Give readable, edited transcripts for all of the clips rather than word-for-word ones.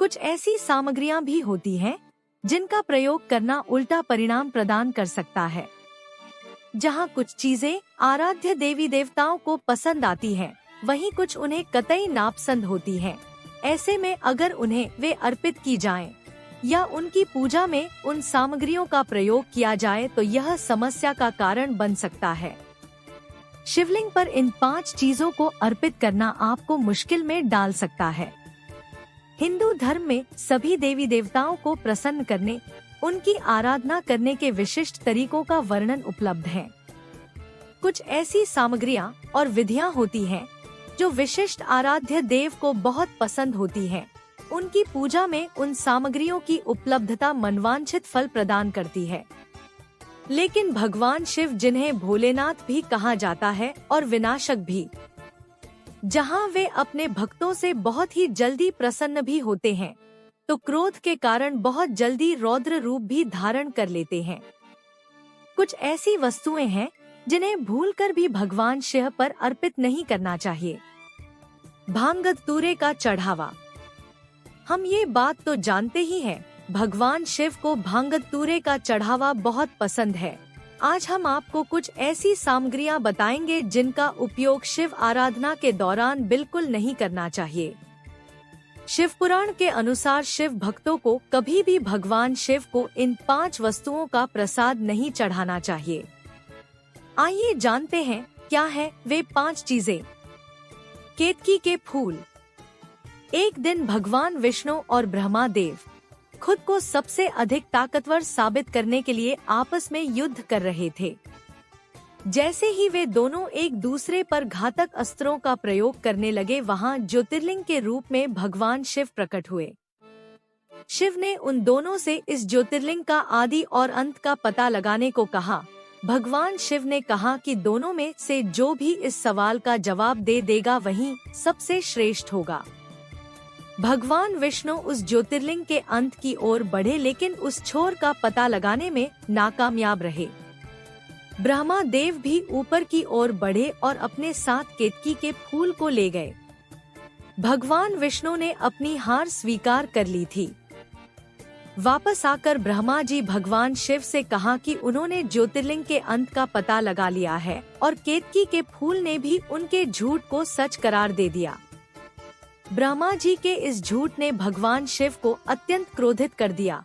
कुछ ऐसी सामग्रियां भी होती हैं जिनका प्रयोग करना उल्टा परिणाम प्रदान कर सकता है। जहां कुछ चीजें आराध्य देवी देवताओं को पसंद आती हैं, वहीं कुछ उन्हें कतई नापसंद होती हैं। ऐसे में अगर उन्हें वे अर्पित की जाएं या उनकी पूजा में उन सामग्रियों का प्रयोग किया जाए तो यह समस्या का कारण बन सकता है। शिवलिंग पर इन 5 चीजों को अर्पित करना आपको मुश्किल में डाल सकता है। हिंदू धर्म में सभी देवी देवताओं को प्रसन्न करने, उनकी आराधना करने के विशिष्ट तरीकों का वर्णन उपलब्ध है। कुछ ऐसी सामग्रियां और विधियां होती हैं जो विशिष्ट आराध्य देव को बहुत पसंद होती हैं। उनकी पूजा में उन सामग्रियों की उपलब्धता मनवांछित फल प्रदान करती है। लेकिन भगवान शिव, जिन्हें भोलेनाथ भी कहा जाता है और विनाशक भी, जहां वे अपने भक्तों से बहुत ही जल्दी प्रसन्न भी होते हैं, तो क्रोध के कारण बहुत जल्दी रौद्र रूप भी धारण कर लेते हैं। कुछ ऐसी वस्तुएं हैं जिन्हें भूलकर भी भगवान शिव पर अर्पित नहीं करना चाहिए। भांगधतूरे का चढ़ावा। हम ये बात तो जानते ही हैं, भगवान शिव को भांगधतूरे का चढ़ावा बहुत पसंद है। आज हम आपको कुछ ऐसी सामग्रियां बताएंगे जिनका उपयोग शिव आराधना के दौरान बिल्कुल नहीं करना चाहिए। शिव पुराण के अनुसार शिव भक्तों को कभी भी भगवान शिव को इन 5 वस्तुओं का प्रसाद नहीं चढ़ाना चाहिए। आइए जानते हैं क्या है वे 5 चीजें। केतकी के फूल। एक दिन भगवान विष्णु और ब्रह्मा देव खुद को सबसे अधिक ताकतवर साबित करने के लिए आपस में युद्ध कर रहे थे। जैसे ही वे दोनों एक दूसरे पर घातक अस्त्रों का प्रयोग करने लगे, वहां ज्योतिर्लिंग के रूप में भगवान शिव प्रकट हुए। शिव ने उन दोनों से इस ज्योतिर्लिंग का आदि और अंत का पता लगाने को कहा। भगवान शिव ने कहा कि दोनों में से जो भी इस सवाल का जवाब दे देगा वही सबसे श्रेष्ठ होगा। भगवान विष्णु उस ज्योतिर्लिंग के अंत की ओर बढ़े, लेकिन उस छोर का पता लगाने में नाकामयाब रहे। ब्रह्मा देव भी ऊपर की ओर बढ़े और अपने साथ केतकी के फूल को ले गए। भगवान विष्णु ने अपनी हार स्वीकार कर ली थी। वापस आकर ब्रह्मा जी भगवान शिव से कहा कि उन्होंने ज्योतिर्लिंग के अंत का पता लगा लिया है और केतकी के फूल ने भी उनके झूठ को सच करार दे दिया। ब्रह्मा जी के इस झूठ ने भगवान शिव को अत्यंत क्रोधित कर दिया।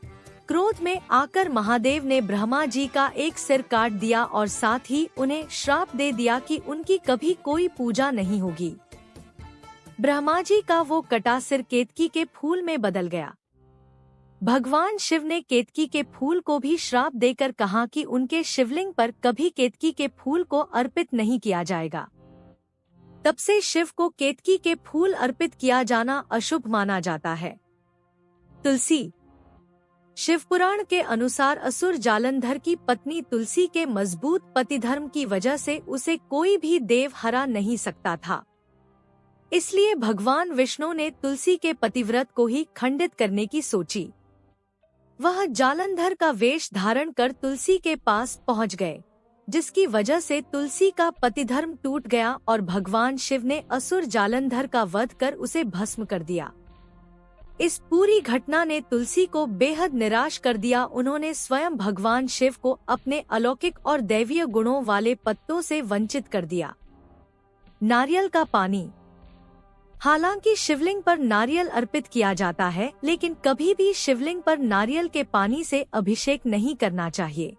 क्रोध में आकर महादेव ने ब्रह्मा जी का एक सिर काट दिया और साथ ही उन्हें श्राप दे दिया कि उनकी कभी कोई पूजा नहीं होगी। ब्रह्मा जी का वो कटा सिर केतकी के फूल में बदल गया। भगवान शिव ने केतकी के फूल को भी श्राप देकर कहा कि उनके शिवलिंग पर कभी केतकी के फूल को अर्पित नहीं किया जाएगा। तब से शिव को केतकी के फूल अर्पित किया जाना अशुभ माना जाता है। तुलसी। शिव पुराण के अनुसार असुर जालंधर की पत्नी तुलसी के मजबूत पतिधर्म की वजह से उसे कोई भी देव हरा नहीं सकता था। इसलिए भगवान विष्णु ने तुलसी के पतिव्रत को ही खंडित करने की सोची। वह जालंधर का वेश धारण कर तुलसी के पास पहुंच गए, जिसकी वजह से तुलसी का पतिधर्म टूट गया और भगवान शिव ने असुर जालंधर का वध कर उसे भस्म कर दिया। इस पूरी घटना ने तुलसी को बेहद निराश कर दिया। उन्होंने स्वयं भगवान शिव को अपने अलौकिक और दैवीय गुणों वाले पत्तों से वंचित कर दिया। नारियल का पानी। हालांकि शिवलिंग पर नारियल अर्पित किया जाता है, लेकिन कभी भी शिवलिंग पर नारियल के पानी से अभिषेक नहीं करना चाहिए।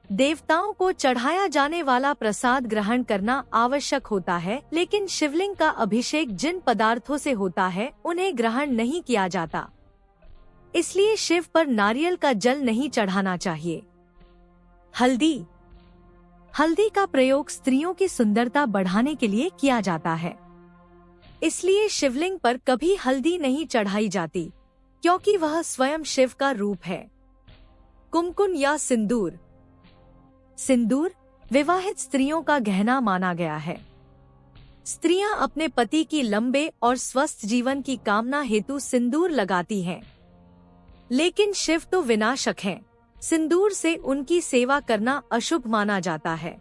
देवताओं को चढ़ाया जाने वाला प्रसाद ग्रहण करना आवश्यक होता है, लेकिन शिवलिंग का अभिषेक जिन पदार्थों से होता है उन्हें ग्रहण नहीं किया जाता। इसलिए शिव पर नारियल का जल नहीं चढ़ाना चाहिए। हल्दी। हल्दी का प्रयोग स्त्रियों की सुंदरता बढ़ाने के लिए किया जाता है। इसलिए शिवलिंग पर कभी हल्दी नहीं चढ़ाई जाती, क्योंकि वह स्वयं शिव का रूप है। कुमकुम या सिंदूर। सिंदूर विवाहित स्त्रियों का गहना माना गया है। स्त्रियां अपने पति की लंबे और स्वस्थ जीवन की कामना हेतु सिंदूर लगाती हैं। लेकिन शिव तो विनाशक हैं। सिंदूर से उनकी सेवा करना अशुभ माना जाता है।